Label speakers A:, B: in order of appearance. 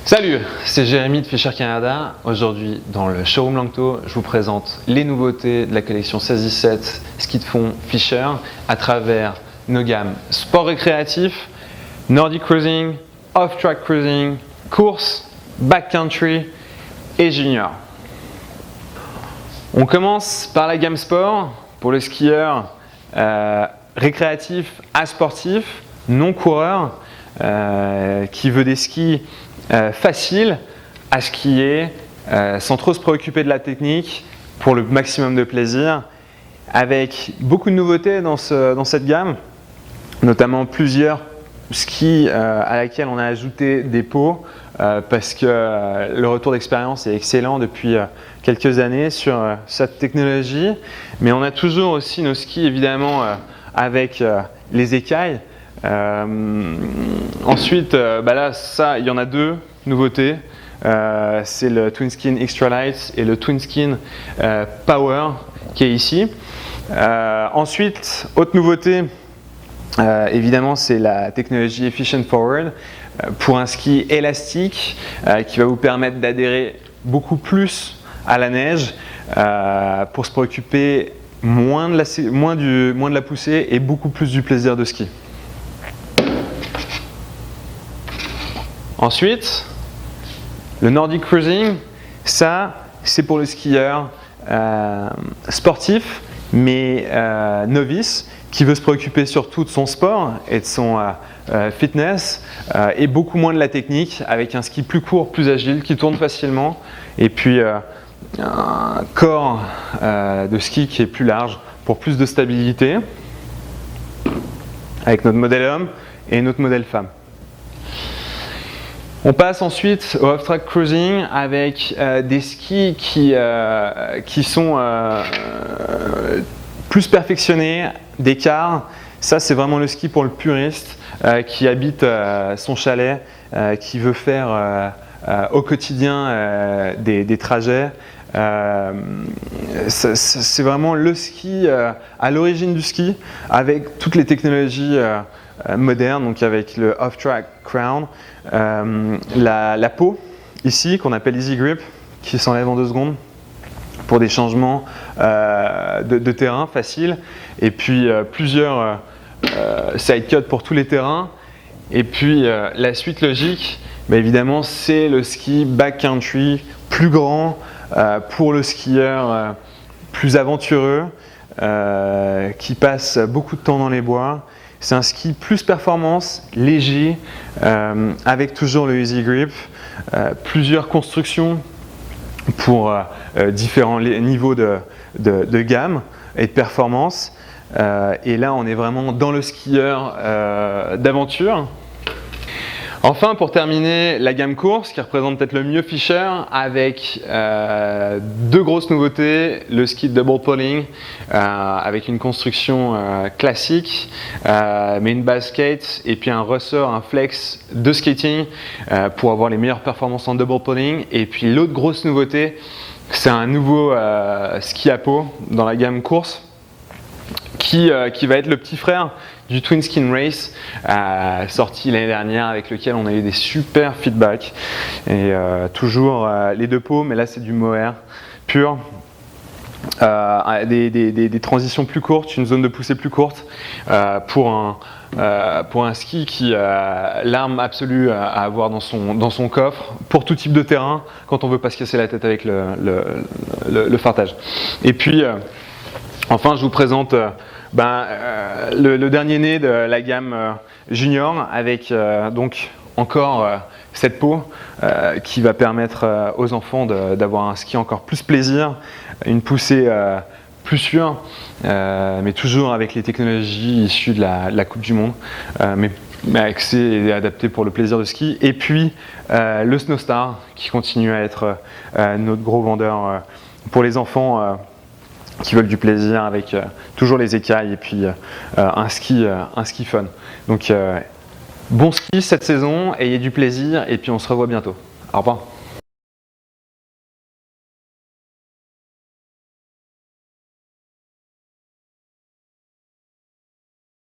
A: Salut, c'est Jérémy de Fisher Canada. Aujourd'hui, dans le showroom Langto, je vous présente les nouveautés de la collection 16-17 ski de fond Fisher à travers nos gammes sport récréatif, Nordic Cruising, Off-Track Cruising, course, backcountry et junior. On commence par la gamme sport pour le skieur récréatif à sportif, non coureur, qui veut des skis faciles à skier sans trop se préoccuper de la technique pour le maximum de plaisir, avec beaucoup de nouveautés dans cette gamme, notamment plusieurs skis à laquelle on a ajouté des pots parce que le retour d'expérience est excellent depuis quelques années sur cette technologie, mais on a toujours aussi nos skis évidemment avec les écailles. Ensuite, là, il y en a deux nouveautés. C'est le Twin Skin Extra Light et le Twin Skin Power qui est ici. Ensuite, autre nouveauté, évidemment, c'est la technologie Efficient Forward pour un ski élastique qui va vous permettre d'adhérer beaucoup plus à la neige pour se préoccuper moins de la poussée et beaucoup plus du plaisir de ski. Ensuite, le Nordic Cruising, ça c'est pour le skieur sportif mais novice qui veut se préoccuper surtout de son sport et de son fitness et beaucoup moins de la technique, avec un ski plus court, plus agile, qui tourne facilement et puis un corps de ski qui est plus large pour plus de stabilité, avec notre modèle homme et notre modèle femme. On passe ensuite au off-track cruising avec des skis qui sont plus perfectionnés, des cars. Ça, c'est vraiment le ski pour le puriste qui habite son chalet, qui veut faire au quotidien des trajets. C'est vraiment le ski à l'origine du ski, avec toutes les technologies moderne, donc avec le off-track crown, la peau ici qu'on appelle Easy Grip qui s'enlève en 2 secondes pour des changements de terrain faciles, et puis plusieurs side cuts pour tous les terrains, et puis la suite logique, évidemment, c'est le ski backcountry plus grand pour le skieur plus aventureux qui passe beaucoup de temps dans les bois. C'est un ski plus performance, léger, avec toujours le Easy Grip, plusieurs constructions pour différents niveaux de gamme et de performance. Et là, on est vraiment dans le skieur d'aventure. Enfin, pour terminer, la gamme course qui représente peut-être le mieux Fisher, avec 2 grosses nouveautés: le ski de double pulling avec une construction classique, mais une base skate, et puis un ressort, un flex de skating pour avoir les meilleures performances en double pulling. Et puis l'autre grosse nouveauté, c'est un nouveau ski à peau dans la gamme course qui va être le petit frère du Twin Skin Race, sorti l'année dernière, avec lequel on a eu des super feedbacks. Et toujours les 2 pots, mais là c'est du mohair pur. Des transitions plus courtes, une zone de poussée plus courte pour un ski qui l'arme absolue à avoir dans son coffre pour tout type de terrain quand on veut pas se casser la tête avec le fartage. Et puis enfin, je vous présente le dernier né de la gamme junior, avec donc encore cette peau qui va permettre aux enfants d'avoir un ski encore plus plaisir, une poussée plus sûre, mais toujours avec les technologies issues de la Coupe du Monde, mais axé et adapté pour le plaisir de ski. Et puis le Snowstar qui continue à être notre gros vendeur pour les enfants qui veulent du plaisir, avec toujours les écailles et puis un ski fun. Donc bon ski cette saison, ayez du plaisir et puis on se revoit bientôt. Au revoir.